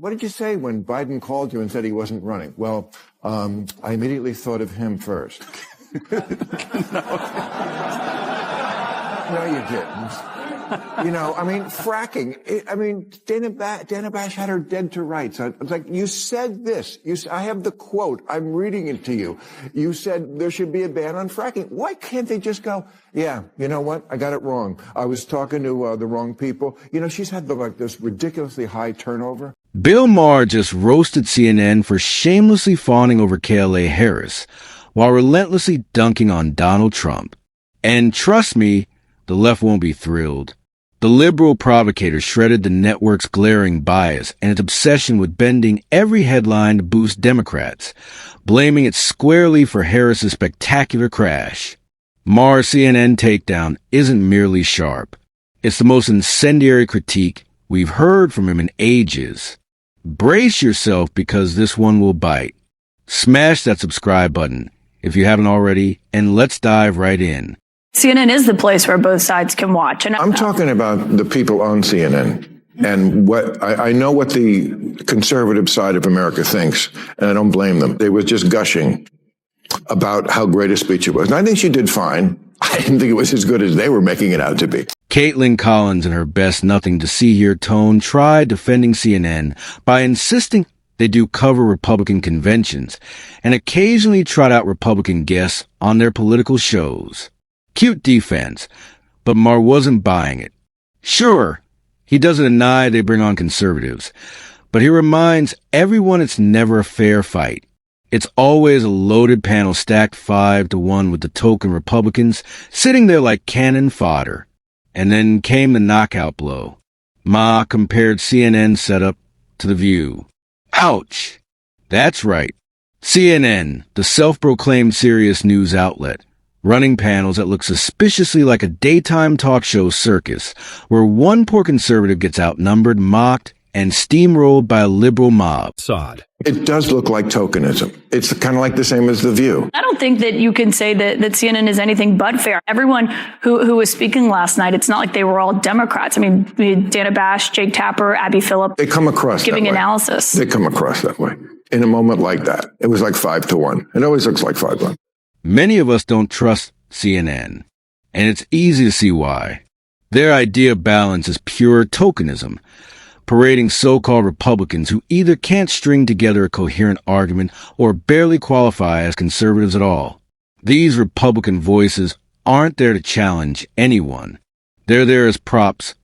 What did you say when Biden called you and said he wasn't running? Well, I immediately thought of him first. No, you didn't. You know, I mean, fracking. Dana Bash had her dead to rights. I was like, you said this. I have the quote. I'm reading it to you. You said there should be a ban on fracking. Why can't they just go, yeah, you know what? I got it wrong. I was talking to the wrong people. You know, she's had this ridiculously high turnover. Bill Maher just roasted CNN for shamelessly fawning over Kamala Harris while relentlessly dunking on Donald Trump. And trust me, the left won't be thrilled. The liberal provocator shredded the network's glaring bias and its obsession with bending every headline to boost Democrats, blaming it squarely for Harris's spectacular crash. Maher's CNN takedown isn't merely sharp. It's the most incendiary critique we've heard from him in ages. Brace yourself because this one will bite. Smash that subscribe button if you haven't already, and let's dive right in. CNN is the place where both sides can watch. And I'm talking about the people on CNN and what I know what the conservative side of America thinks, and I don't blame them. They were just gushing about how great a speech it was. And I think she did fine. I didn't think it was as good as they were making it out to be. Caitlin Collins, in her best nothing to see here tone, tried defending CNN by insisting they do cover Republican conventions and occasionally trot out Republican guests on their political shows. Cute defense, but Maher wasn't buying it. Sure, he doesn't deny they bring on conservatives, but he reminds everyone it's never a fair fight. It's always a loaded panel stacked 5-1 with the token Republicans sitting there like cannon fodder. And then came the knockout blow. Ma compared CNN's setup to The View. Ouch! That's right. CNN, the self-proclaimed serious news outlet, running panels that look suspiciously like a daytime talk show circus, where one poor conservative gets outnumbered, mocked, and steamrolled by a liberal mob. Sod. It does look like tokenism. It's kind of like the same as The View. I don't think that you can say that CNN is anything but fair. Everyone who was speaking last night, it's not like they were all Democrats. I mean, Dana Bash, Jake Tapper, Abby Phillip. They come across giving that way. Analysis. They come across that way. In a moment like that, it was like 5-1. It always looks like 5-1. Many of us don't trust CNN, and it's easy to see why. Their idea of balance is pure tokenism, parading so-called Republicans who either can't string together a coherent argument or barely qualify as conservatives at all. These Republican voices aren't there to challenge anyone. They're there as props,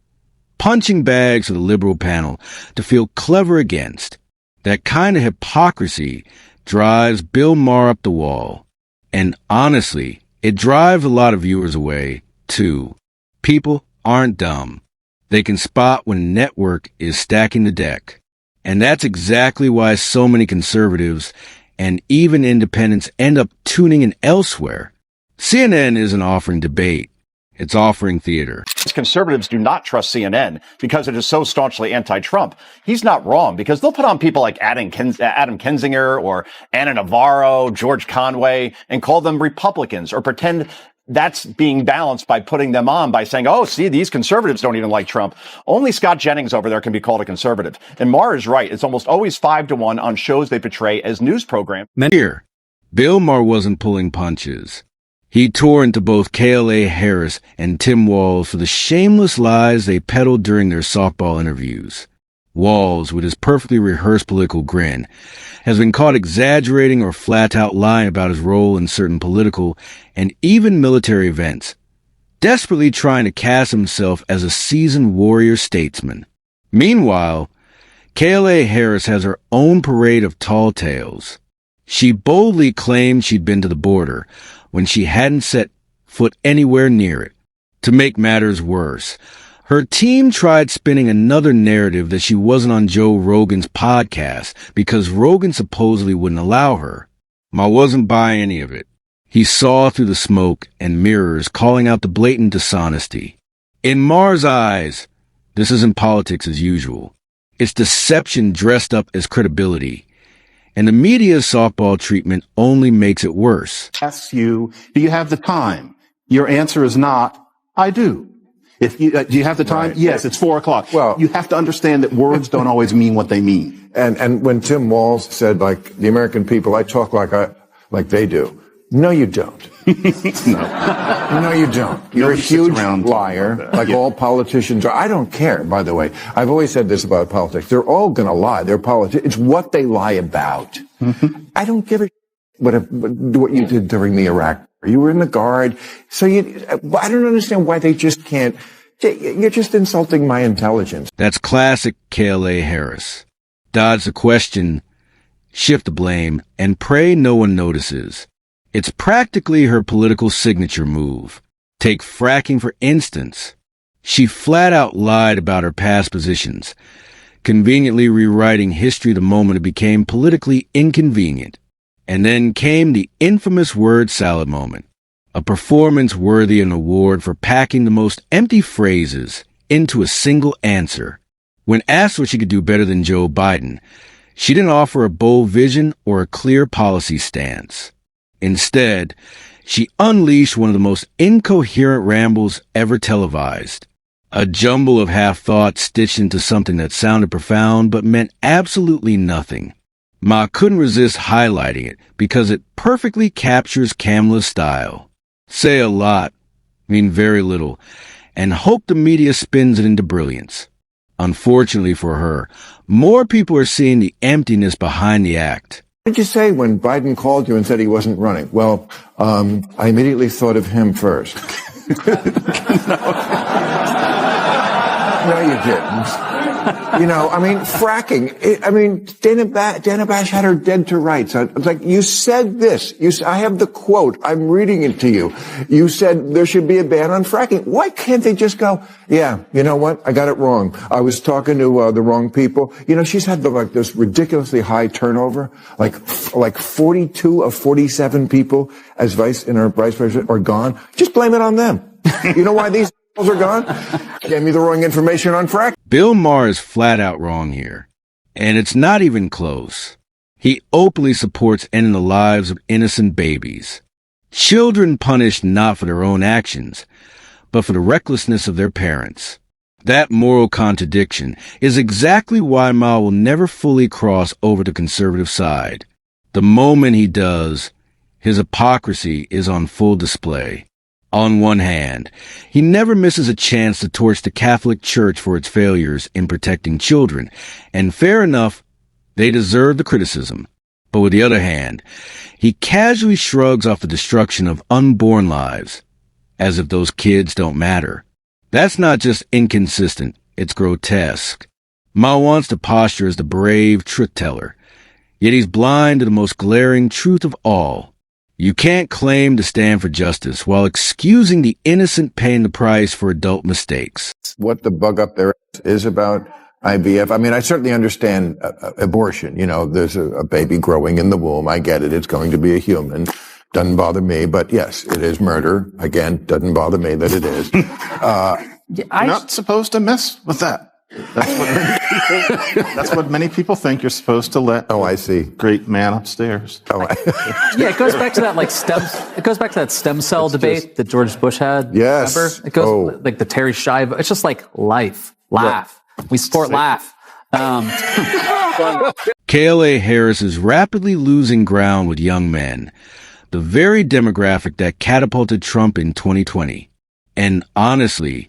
punching bags for the liberal panel to feel clever against. That kind of hypocrisy drives Bill Maher up the wall. And honestly, it drives a lot of viewers away, too. People aren't dumb. They can spot when a network is stacking the deck. And that's exactly why so many conservatives and even independents end up tuning in elsewhere. CNN isn't offering debate. It's offering theater. Conservatives do not trust CNN because it is so staunchly anti-Trump. He's not wrong because they'll put on people like Adam Kinzinger or Anna Navarro, George Conway, and call them Republicans or pretend that's being balanced by putting them on by saying, oh, see, these conservatives don't even like Trump. Only Scott Jennings over there can be called a conservative. And Maher is right. It's almost always 5-1 on shows they portray as news programs. Here, Bill Maher wasn't pulling punches. He tore into both Kamala Harris and Tim Walz for the shameless lies they peddled during their softball interviews. Walz, with his perfectly rehearsed political grin, has been caught exaggerating or flat-out lying about his role in certain political and even military events, desperately trying to cast himself as a seasoned warrior statesman. Meanwhile, Kamala Harris has her own parade of tall tales. She boldly claimed she'd been to the border when she hadn't set foot anywhere near it. To make matters worse, her team tried spinning another narrative that she wasn't on Joe Rogan's podcast because Rogan supposedly wouldn't allow her. Ma wasn't buying any of it. He saw through the smoke and mirrors, calling out the blatant dishonesty. In Maher's eyes, this isn't politics as usual. It's deception dressed up as credibility. And the media's softball treatment only makes it worse. Asks you, do you have the time? Your answer is not, I do. If you, do you have the time? Right. Yes, it's 4 o'clock. Well, you have to understand that words don't always mean what they mean. And when Tim Walz said, like, the American people, I talk like they do. No, you don't. No, you don't. You're a huge liar, like all politicians are. I don't care, by the way. I've always said this about politics. They're all going to lie. They're politics. It's what they lie about. I don't give a what you did during the Iraq War. You were in the Guard. So I don't understand why they just can't. You're just insulting my intelligence. That's classic KLA Harris. Dodge the question, shift the blame, and pray no one notices. It's practically her political signature move. Take fracking, for instance. She flat out lied about her past positions, conveniently rewriting history the moment it became politically inconvenient. And then came the infamous word salad moment, a performance worthy of an award for packing the most empty phrases into a single answer. When asked what she could do better than Joe Biden, she didn't offer a bold vision or a clear policy stance. Instead, she unleashed one of the most incoherent rambles ever televised, a jumble of half-thoughts stitched into something that sounded profound but meant absolutely nothing. Ma couldn't resist highlighting it because it perfectly captures Kamala's style. Say a lot, mean very little, and hope the media spins it into brilliance. Unfortunately for her, more people are seeing the emptiness behind the act. What did you say when Biden called you and said he wasn't running? Well, I immediately thought of him first. No, you didn't. You know, I mean, fracking. Dana Bash had her dead to rights. I was like, you said this. I have the quote. I'm reading it to you. You said there should be a ban on fracking. Why can't they just go, yeah, you know what? I got it wrong. I was talking to the wrong people. You know, she's had this ridiculously high turnover. Like 42 of 47 people as vice president are gone. Just blame it on them. You know why these are gone? Gave me the wrong information on fracking. Bill Maher is flat out wrong here, and it's not even close. He openly supports ending the lives of innocent babies. Children punished not for their own actions, but for the recklessness of their parents. That moral contradiction is exactly why Ma will never fully cross over the conservative side. The moment he does, his hypocrisy is on full display. On one hand, he never misses a chance to torch the Catholic Church for its failures in protecting children, and fair enough, they deserve the criticism. But with the other hand, he casually shrugs off the destruction of unborn lives, as if those kids don't matter. That's not just inconsistent, it's grotesque. Ma wants to posture as the brave truth-teller, yet he's blind to the most glaring truth of all. You can't claim to stand for justice while excusing the innocent paying the price for adult mistakes. What the bug up there is about IVF. I mean, I certainly understand abortion. You know, there's a baby growing in the womb. I get it. It's going to be a human. Doesn't bother me. But yes, it is murder. Again, doesn't bother me that it is. You're not supposed to mess with that. That's what many people think. You're supposed to let. Oh, I see. Great man upstairs. Oh, yeah, it goes back to that It goes back to that stem cell debate that George Bush had. Yes. Remember? It goes like the Terry Shive. It's just like life, laugh. Yeah. We support laugh. KLA Harris is rapidly losing ground with young men, the very demographic that catapulted Trump in 2020. And honestly,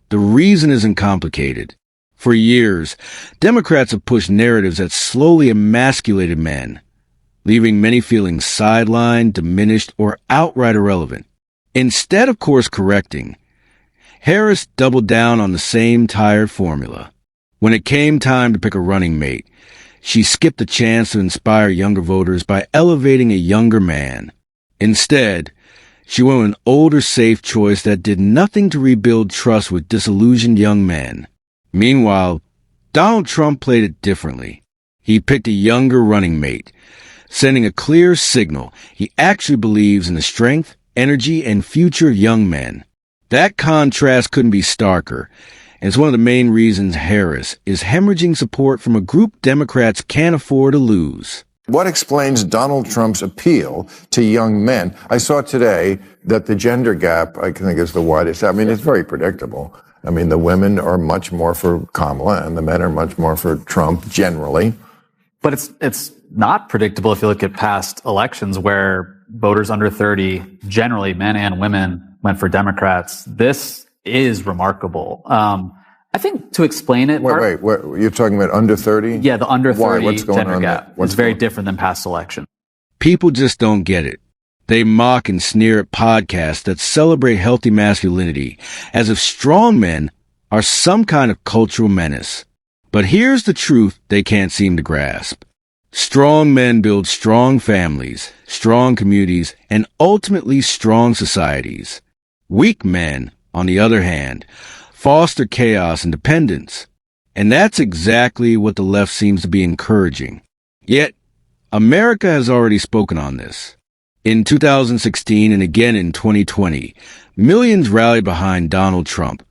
the reason isn't complicated. For years, Democrats have pushed narratives that slowly emasculated men, leaving many feeling sidelined, diminished, or outright irrelevant. Instead of course correcting, Harris doubled down on the same tired formula. When it came time to pick a running mate, she skipped the chance to inspire younger voters by elevating a younger man. Instead, she went with an older, safe choice that did nothing to rebuild trust with disillusioned young men. Meanwhile, Donald Trump played it differently. He picked a younger running mate, sending a clear signal he actually believes in the strength, energy, and future of young men. That contrast couldn't be starker, and it's one of the main reasons Harris is hemorrhaging support from a group Democrats can't afford to lose. What explains Donald Trump's appeal to young men? I saw today that the gender gap, I think, is the widest. I mean, it's very predictable. I mean, the women are much more for Kamala and the men are much more for Trump generally. But it's not predictable if you look at past elections where voters under 30, generally men and women, went for Democrats. This is remarkable. I think to explain it... Wait, you're talking about under 30? Yeah, the under 30 gender gap is very different different than past elections. People just don't get it. They mock and sneer at podcasts that celebrate healthy masculinity as if strong men are some kind of cultural menace. But here's the truth they can't seem to grasp. Strong men build strong families, strong communities, and ultimately strong societies. Weak men, on the other hand, foster chaos and dependence. And that's exactly what the left seems to be encouraging. Yet, America has already spoken on this. In 2016 and again in 2020, millions rallied behind Donald Trump,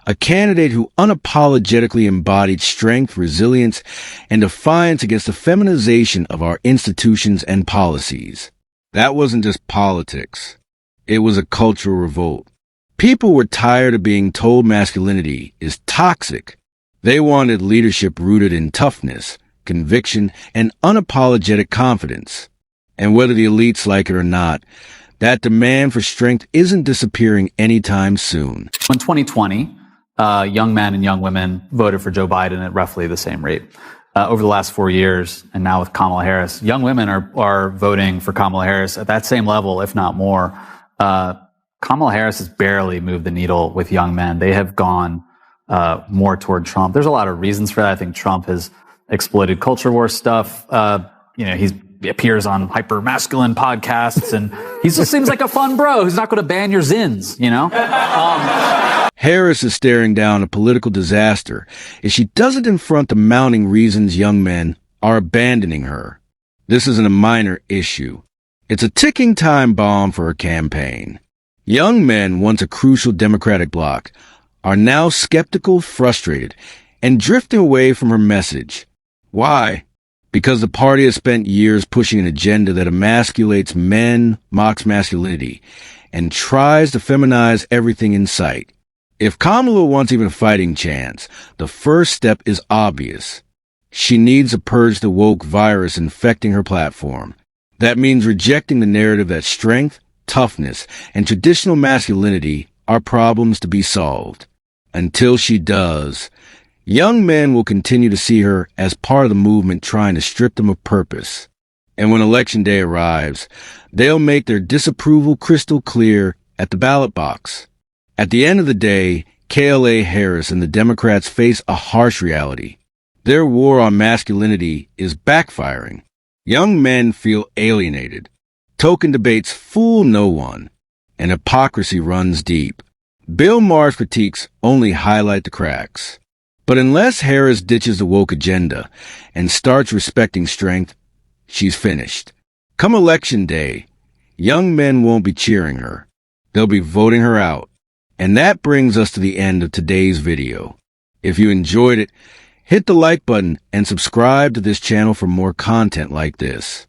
a candidate who unapologetically embodied strength, resilience, and defiance against the feminization of our institutions and policies. That wasn't just politics. It was a cultural revolt. People were tired of being told masculinity is toxic. They wanted leadership rooted in toughness, conviction, and unapologetic confidence. And whether the elites like it or not, that demand for strength isn't disappearing anytime soon. In 2020, young men and young women voted for Joe Biden at roughly the same rate. Over the last 4 years, and now with Kamala Harris, young women are voting for Kamala Harris at that same level, if not more. Kamala Harris has barely moved the needle with young men. They have gone more toward Trump. There's a lot of reasons for that. I think Trump has exploited culture war stuff. He appears on hyper masculine podcasts, and he just seems like a fun bro who's not going to ban your zins, you know? Harris is staring down a political disaster if she doesn't confront the mounting reasons young men are abandoning her. This isn't a minor issue. It's a ticking time bomb for her campaign. Young men, once a crucial Democratic bloc, are now skeptical, frustrated, and drifting away from her message. Why? Because the party has spent years pushing an agenda that emasculates men, mocks masculinity, and tries to feminize everything in sight. If Kamala wants even a fighting chance, the first step is obvious. She needs to purge the woke virus infecting her platform. That means rejecting the narrative that strength, toughness, and traditional masculinity are problems to be solved. Until she does, young men will continue to see her as part of the movement trying to strip them of purpose. And when Election Day arrives, they'll make their disapproval crystal clear at the ballot box. At the end of the day, KLA Harris and the Democrats face a harsh reality. Their war on masculinity is backfiring. Young men feel alienated. Token debates fool no one, and hypocrisy runs deep. Bill Maher's critiques only highlight the cracks. But unless Harris ditches the woke agenda and starts respecting strength, she's finished. Come Election Day, young men won't be cheering her. They'll be voting her out. And that brings us to the end of today's video. If you enjoyed it, hit the like button and subscribe to this channel for more content like this.